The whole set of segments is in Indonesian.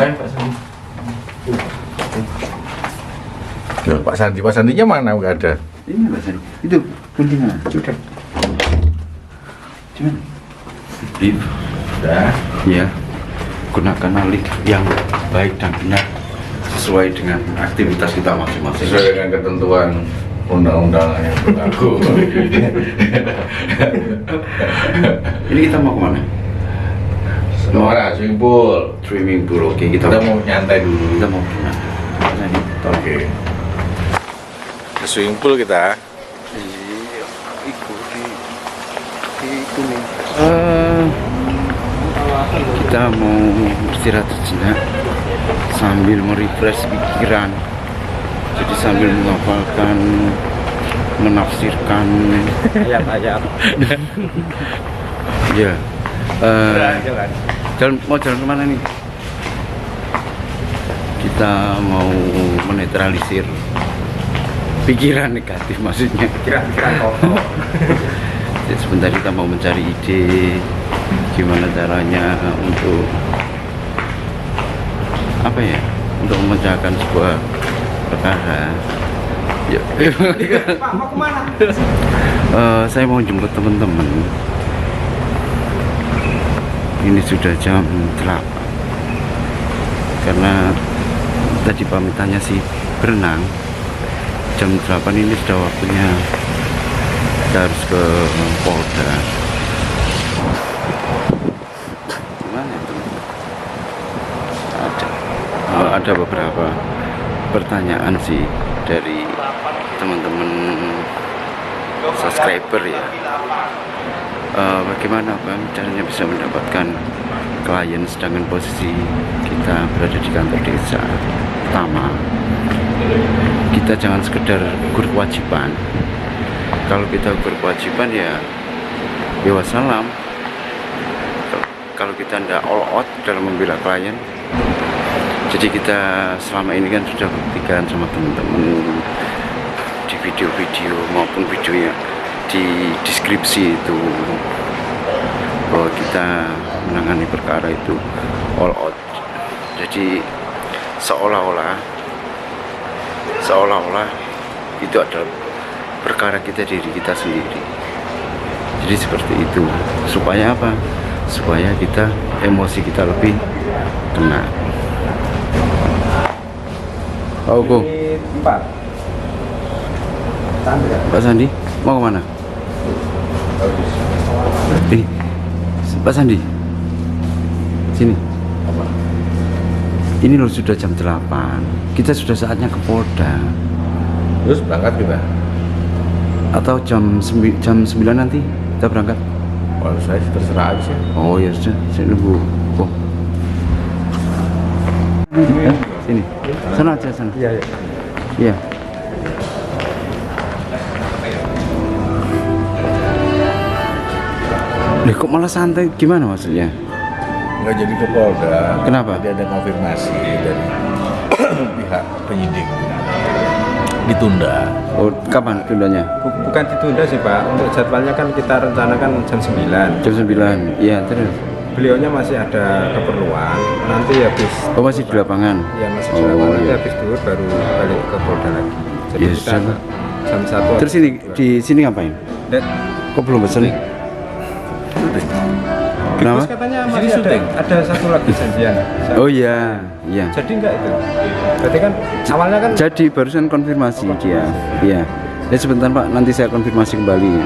Pak Sandi. Loh, Pak Sandinya mana? Nggak ada. Ini Pak Sandi. Itu kuncinya. Sudah. Cuman. Sudah. Iya. Gunakan alik yang baik dan benar sesuai dengan aktivitas kita masing-masing. Sesuai dengan ketentuan undang-undang yang berlaku. Ini kita mau kemana? Semua swimming pool. Swimming pool. Oke, kita mau nyantai dulu. Kita mau kemana? Oke. Ke swimming pool kita. Iya, itu nih. Kita mau istirahat sejenak sambil merefresh pikiran. Jadi sambil menghafalkan, menafsirkan ayat-ayat. Ya. Mau jalan kemana nih? Kita mau menetralisir pikiran negatif, maksudnya pikiran kotor. Jadi sebentar kita mau mencari ide gimana caranya untuk apa ya, untuk memecahkan sebuah perkara. Ya. Pak, mau kemana? Saya mau jemput teman-teman. Ini sudah jam 8 karena tadi pamitannya sih berenang. Jam 8 ini sudah waktunya kita harus ke Polda. Gimana itu? Ada beberapa pertanyaan sih dari teman-teman subscriber ya. Bagaimana Bang caranya bisa mendapatkan klien sedangkan posisi kita berada di kantor desa. Pertama, kita jangan sekedar berkewajiban. Kalau kita berkewajiban ya wassalam. Kalau kita tidak all out dalam membela klien, jadi kita selama ini kan sudah buktikan sama teman-teman di video-video maupun videonya di deskripsi itu bahwa kita menangani perkara itu all out. Jadi seolah-olah itu adalah perkara kita, diri kita sendiri. Jadi seperti itu. Supaya apa? Supaya kita emosi kita lebih kena. Oh, go. 4. Pak Sandi, mau kemana? Pak Sandi, sini. Apa? Ini loh sudah jam 8. Kita sudah saatnya ke Polda. Terus berangkat kita? Atau jam 9 nanti kita berangkat? Kalau saya sih terserah aja sih. Oh ya sudah, saya nunggu. Oh. Sini. Sana aja sana. Iya. Iya. Loh, kok malah santai? Gimana maksudnya? Nggak jadi ke Polda. Kenapa? Tadi ada konfirmasi dari pihak penyidik. Ditunda. Oh, kapan tundanya? Bukan ditunda sih Pak, untuk jadwalnya kan kita rencanakan jam 9. Jam 9. Iya, terus. Beliaunya masih ada keperluan, nanti habis. Oh, masih di lapangan? Ya masih di lapangan, nanti iya. habis dulu baru balik ke Polda lagi. Jadi Yes, kita jam 1. Terus ini di sini ngapain? Kok belum pesen? Kenapa? Terus katanya masih ada satu lagi janjian. Oh iya, iya. Jadi enggak itu? Berarti kan awalnya kan. Jadi barusan konfirmasi dia. Iya. Ya sebentar Pak, nanti saya konfirmasi kembali.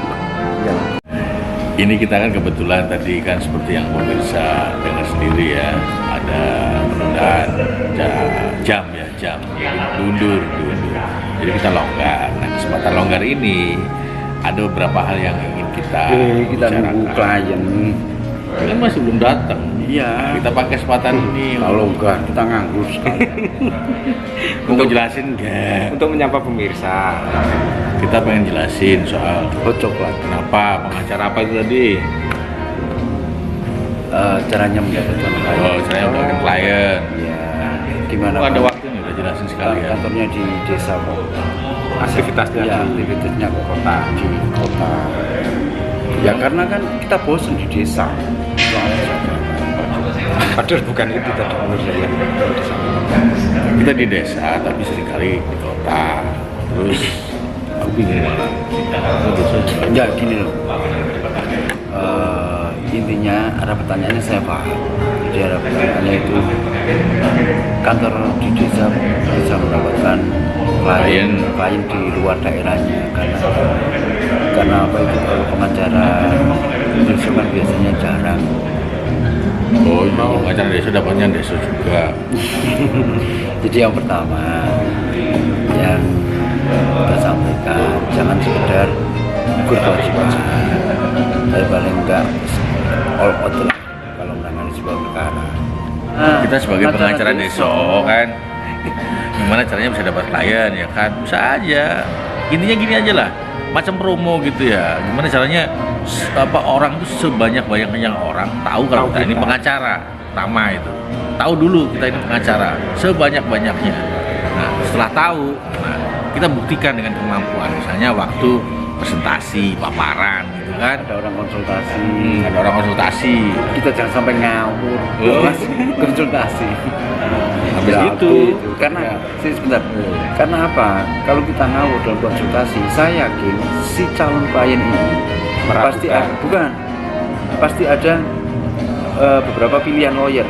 Ya. Ini kita kan kebetulan tadi kan seperti yang pemirsa dengar sendiri ya, ada penundaan jam. Jadi mundur. Jadi kita longgar. Nah, kesempatan longgar ini ada beberapa hal yang ingin kita nunggu klien. Kan masih belum datang. Iya. Kita pakai kesempatan ini. Kalau enggak kita nganggur sekali. Mau jelasin enggak? Untuk menyapa pemirsa. Kita pengen jelasin soal Coklat. kenapa pengacara apa itu tadi? Caranya mendapatkan klien. Oh, caranya mendapatkan klien. Iya. Gimana? Oh, ada Pak? waktunya udah jelasin sekali ya. Kantornya di desa kok. Aktivitasnya Ya, aktivitasnya ke kota, di kota. Ya karena kan kita bosan di desa. Padahal bukan itu tadi menurut saya. Kita di desa tapi seringkali di kota. Terus aku bingung malah. Enggak gini loh. Intinya ada pertanyaannya saya paham. Jadi ada pertanyaannya itu kantor di desa bisa mendapatkan klien di luar daerahnya karena apa itu kalau pengacara desa kan biasanya jarang. Oh iya, pengacara desa dapatnya desa juga. Jadi yang pertama yang kita sampaikan jangan sekedar ukur kewajiban, tapi paling enggak all out lah kalau menangani sebuah perkara. Kita sebagai pengacara desa kan, gimana caranya bisa dapat klien ya kan? Bisa aja. Intinya gini aja lah, macam promo gitu ya. Gimana caranya orang itu sebanyak-banyaknya orang tahu kalau kita ini pengacara. Pertama itu, tahu dulu kita ini pengacara sebanyak-banyaknya. Nah, setelah tahu, kita buktikan dengan kemampuan, misalnya waktu presentasi, paparan gitu kan. Ada orang konsultasi. Ada orang konsultasi. Kita jangan sampai ngawur. Mas, konsultasi. Habis Ya, itu. Karena sebentar. Karena apa? Kalau kita ngawur dalam konsultasi, saya yakin si calon klien ini pasti ada, pasti ada beberapa pilihan lawyer.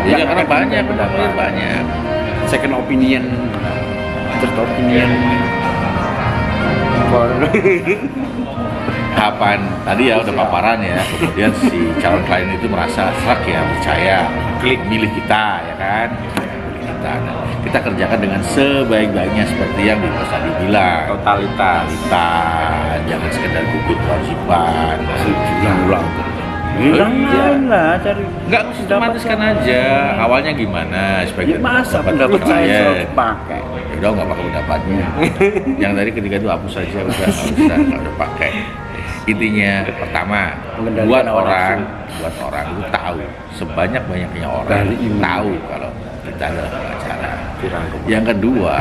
Iya, karena akan banyak, pendapat. banyak. Second opinion, third opinion. Kapan tadi ya udah paparan ya, kemudian si calon klien itu merasa serak ya, percaya, klik milih kita ya kan. Kita kerjakan dengan sebaik-baiknya seperti yang Mas tadi bilang, Totalitas. jangan sekedar gugur kewajiban. Ulang lah cari. Enggak, sistematiskan aja. Awalnya gimana supaya Ya, masa pendapat saya selalu dipakai. Ya udah nggak pakai pendapatnya. Yang dari ketiga itu hapus saja, udah nggak usah, nggak usah pakai. Intinya pertama, Mengendalikan buat hawa orang itu tahu, sebanyak-banyaknya orang tahu kalau kita adalah pengacara. Yang kedua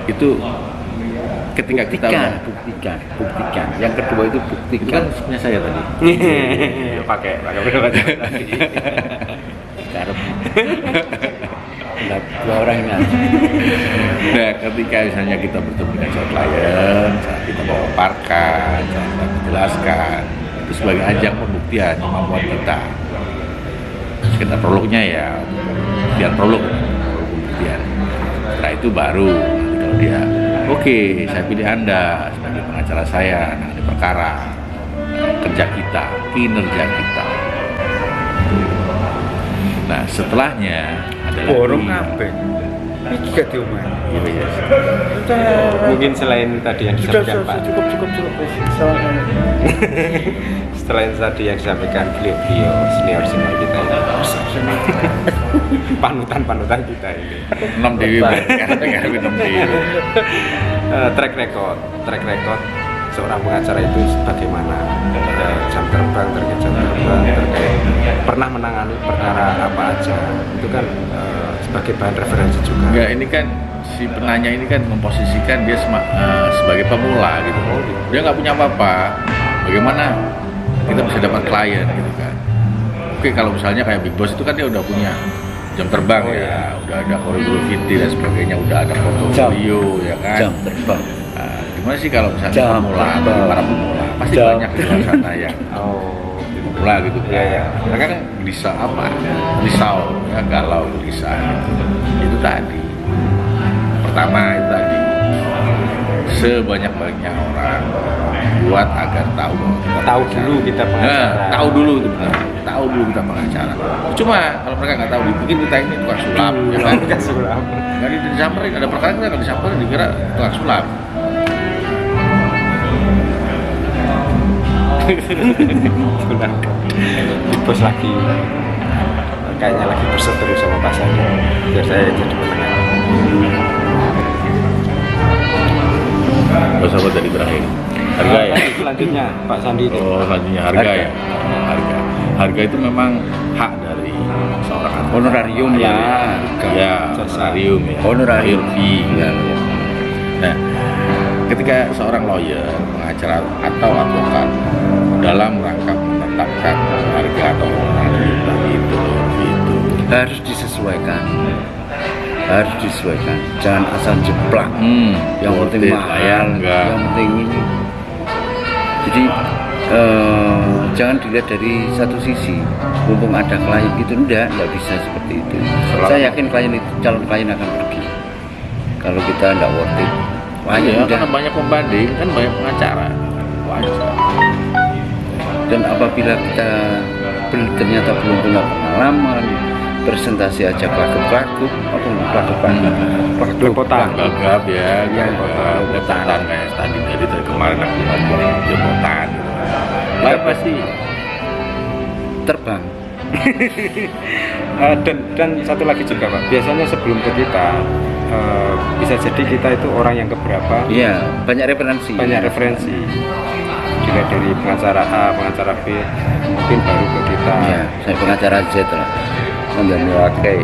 itu ketika kita buktikan. Yang kedua itu itu kan buktikan. punya saya tadi. pakai pendapat. Karep. Dua orang ini aja. Nah, ketika misalnya kita bertemu dengan calon klien, saat kita memaparkan, saat kita menjelaskan, itu sebagai ajang pembuktian kemampuan kita. Sekitar prolognya ya, biar prolog pembuktian. Setelah itu baru kalau dia, oke, saya pilih Anda sebagai pengacara saya menangani perkara, kerja kita, kinerja kita. Nah, setelahnya adalah Borong kabeh. Iki gak diomong. Iya. Mungkin selain tadi yang disampaikan Pak. Cukup. Selain tadi yang disampaikan beliau senior kita ini. Panutan kita ini. Nom Dewi Nom Dewi. Track record seorang pengacara itu bagaimana, jam terbang terkait pernah menangani perkara apa aja, itu kan sebagai bahan referensi juga. Enggak, ini kan si penanya ini kan memposisikan dia sebagai pemula gitu. Dia nggak punya apa-apa. Bagaimana kita bisa dapat klien gitu kan? Oke, kalau misalnya kayak Big Boss itu kan dia udah punya jam terbang udah ada koreografi dan sebagainya, udah ada portofolio ya kan. Jam terbang. Nah, gimana sih kalau misalnya para pemula pasti banyak di luar sana yang pemula gitu kan. Iya. Mereka kan risau ya, galau gelisah gitu. Itu tadi. Pertama itu tadi sebanyak-banyaknya orang buat agar tahu dulu kita pengacara. Tahu dulu itu benar. Tahu dulu kita pengacara. Cuma kalau mereka nggak tahu, dipikir kita ini tukang sulap, ya kan? Tukang sulap. Nggak disamperin, ada perkara kita nggak disamperin, dikira tukang sulap. Sudah Big Boss lagi kayaknya lagi berseteru sama Pak Sandi, biar saya jadi pendengar. Bahasa apa tadi berakhir? Harga ya? Selanjutnya Pak Sandi itu. Oh, selanjutnya harga ya? Harga itu memang hak dari seorang Honorarium ya. Ya, honorarium ya. Honorarium. fee ya. Nah, ketika seorang lawyer, pengacara atau advokat dalam rangka menetapkan harga atau honorarium itu harus disesuaikan, jangan asal jeplak. Yang penting mahal, yang penting ini. Jadi jangan dilihat dari satu sisi. Mumpung ada klien itu enggak bisa seperti itu. Saya yakin calon klien akan pergi kalau kita enggak worth it. Karena banyak pembanding, kan banyak pengacara. Wajar. Dan apabila kita ternyata belum punya pengalaman, presentasi aja plagep-plagep, Lepotan. Gagap ya, lepotan kayak tadi dari kemarin aku ngomong lepotan. Lain pasti terbang. Dan satu lagi juga Pak, biasanya sebelum ke kita bisa jadi kita itu orang yang keberapa. Iya, banyak referensi. Dilihat dari pengacara A, pengacara B, mungkin baru ke kita. Iya, saya pengacara Z lah. Menjadi wakai.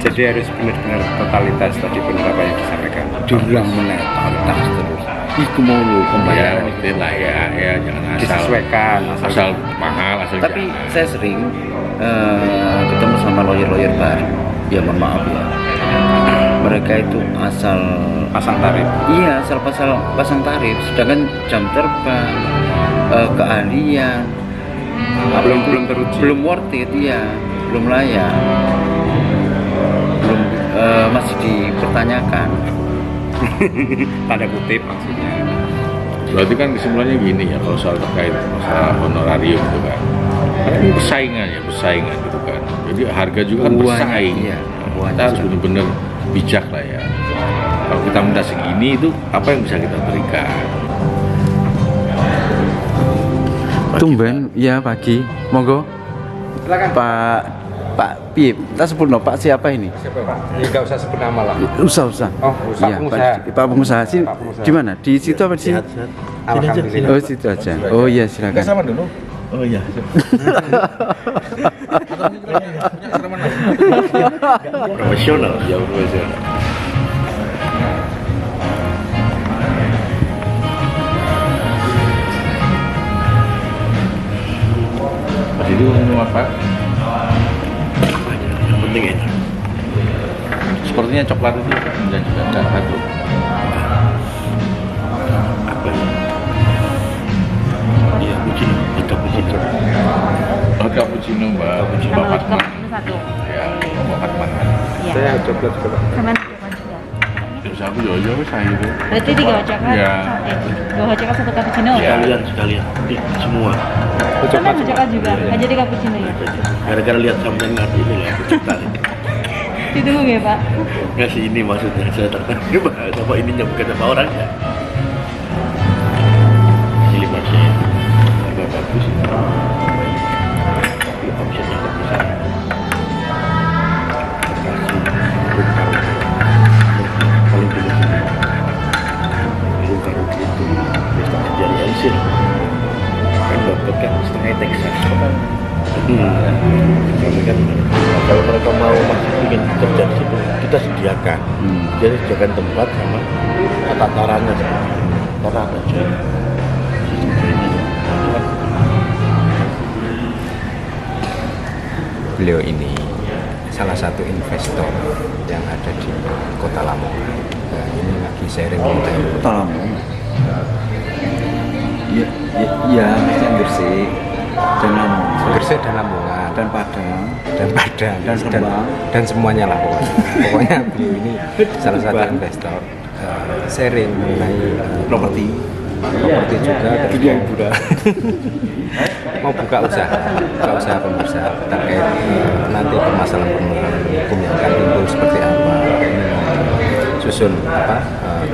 Jadi harus benar-benar totalitas tadi benar apa yang disampaikan. Diulang totalitas terus. Iku mau lu pembayaran itu lah ya, jangan disesuaikan, asal mahal, asal tapi saya sering ketemu sama lawyer baru. Ya mohon maaf ya. Mereka itu asal pasang tarif. Iya, asal pasang tarif. Sedangkan jam terbang, keahlian belum teruji. Belum worth it, ya, belum layak. Belum masih dipertanyakan. Tanda kutip maksudnya. Berarti kan kesimpulannya gini ya, kalau soal terkait masalah honorarium gitu kan, ini persaingan gitu kan. Jadi harga juga kan bersaing. Iya, kita harus benar-benar bijak lah ya. Kalau kita minta segini itu apa yang bisa kita berikan? Tumben, ya pagi. Monggo. Silakan Pak Pip, kita sebut no, Pak siapa ini? Siapa Pak? Ini nggak usah sebut nama lah. Usah. Oh, iya, Pak pengusaha. Di mana? Di situ apa di sini? Alhamdulillah. Oh, situ aja. Oh iya, silakan. Sama dulu. Oh iya. Profesional. Ya profesional. Mas itu minum apa? Yang penting enak. Sepertinya coklat itu menjanjikan satu. Apa? Iya, cappuccino. Oh, cappuccino, Mbak. Cappuccino Fatma. Satu. Ya, mau Fatma. Iya. Saya coklat juga. Sama coklat juga. Terus aku yo saya itu. Berarti 3 coklat. Iya. 2 coklat 1 cappuccino. Iya. Sekalian semua. Sama coklat juga. Nggak jadi cappuccino ya. Gara-gara lihat sampai ngasih ini lah, aku tertarik. Ditunggu ya Pak. Ngasih ini maksudnya saya tertarik sama ininya bukan sama orangnya. Ini maksudnya agak bagus. Tapi omsetnya nggak besar. Paling tinggi sini. Bongkar itu bisa jadi hasil. Kan dapat kan setengah Texas kan. Kami kan kalau mereka mau masih ingin kerja di situ kita sediakan. Jadi sediakan tempat sama tatarannya tataran aja. Beliau ini salah satu investor yang ada di Kota Lamongan. Nah, ini lagi sharing tentang Kota Lamongan. Iya, yang Gresik dan Lamongan. Gresik dan Lamongan Dan Padang dan Rembang. dan semuanya lah pokoknya beliau ini salah satu investor sharing mengenai properti juga dan mau buka usaha pemirsa terkait nanti permasalahan hukum yang akan timbul seperti apa, susun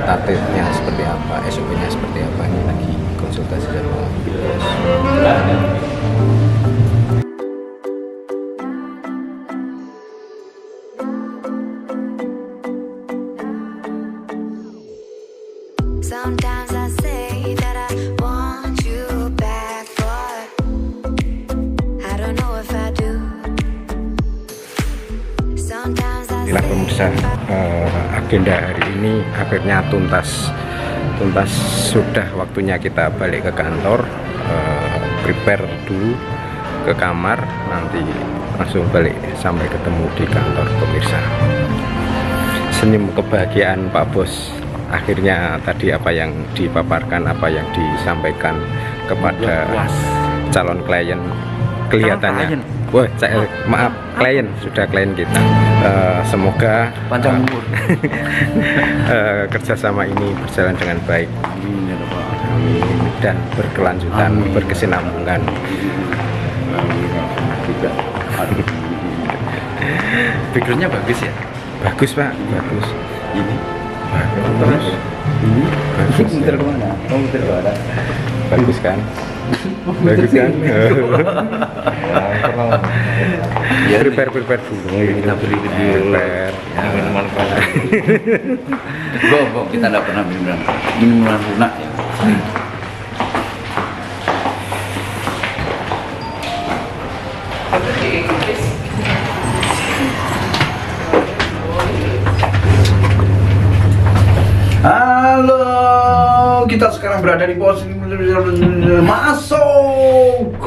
tatipnya seperti apa, SOP-nya seperti apa, ini lagi konsultasi sama bos. Sometimes I say that I want you back, but I don't know if I do. Sometimes I Inilah pemirsa, agenda hari ini akhirnya tuntas sudah waktunya kita balik ke kantor. prepare dulu ke kamar, nanti langsung balik sampai ketemu di kantor pemirsa. Senyum kebahagiaan Pak Bos. Akhirnya tadi apa yang dipaparkan, apa yang disampaikan kepada calon klien kelihatannya. Wah, maaf, klien, sudah klien kita. Semoga Panjang umur. kerjasama ini berjalan dengan baik. Amin ya Pak. Amin. Dan berkelanjutan, Amin. berkesinambungan. Tidak. Backgroundnya bagus ya. Bagus Pak, bagus. Ini. Bagus. Ini. Bagus. Muter kemana? Oh, muter kemana? Bagus kan? Bagus kan? Ya, Prepare dulu. kita beri video. Prepare. Ya, minuman kopi. Boh, kita tidak pernah minuman lunak ya. Halo, kita sekarang berada di posisi masuk.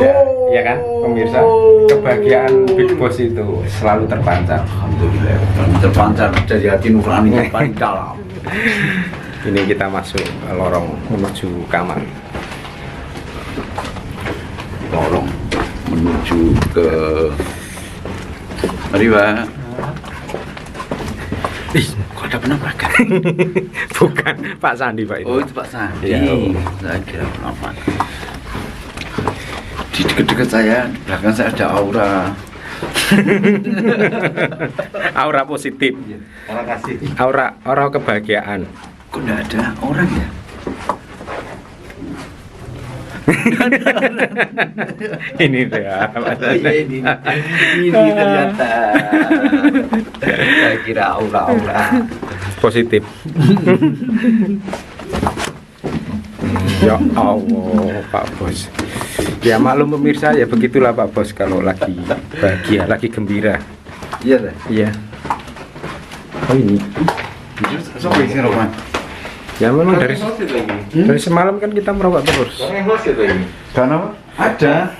Ya kan, pemirsa, kebahagiaan Big Boss itu selalu terpancar. Alhamdulillah, terpancar dari hati nurani yang paling dalam. Ini kita masuk ke lorong menuju kamar. Lorong menuju ke mari Pak. Ih, kok ada penampakan? Bukan Pak Sandi Pak itu. Oh, itu Pak Sandi. Iya. Saya kira penampakan. Di dekat-dekat saya, di belakang saya ada aura. Aura positif. Orang kasih. Aura kebahagiaan. Kok enggak ada orang ya? Ini dia. Ini ternyata. Saya kira aura-aura. Positif. Ya Allah, Pak Bos. Ya maklum pemirsa, ya begitulah Pak Bos kalau lagi bahagia, lagi gembira. Iya deh. Iya. Oh ini. Sampai sini Roman. Ya memang dari semalam kan kita merokok terus. Karena ada.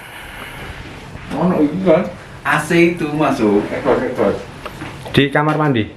Oh, no, itu kan. AC itu masuk. Di kamar mandi.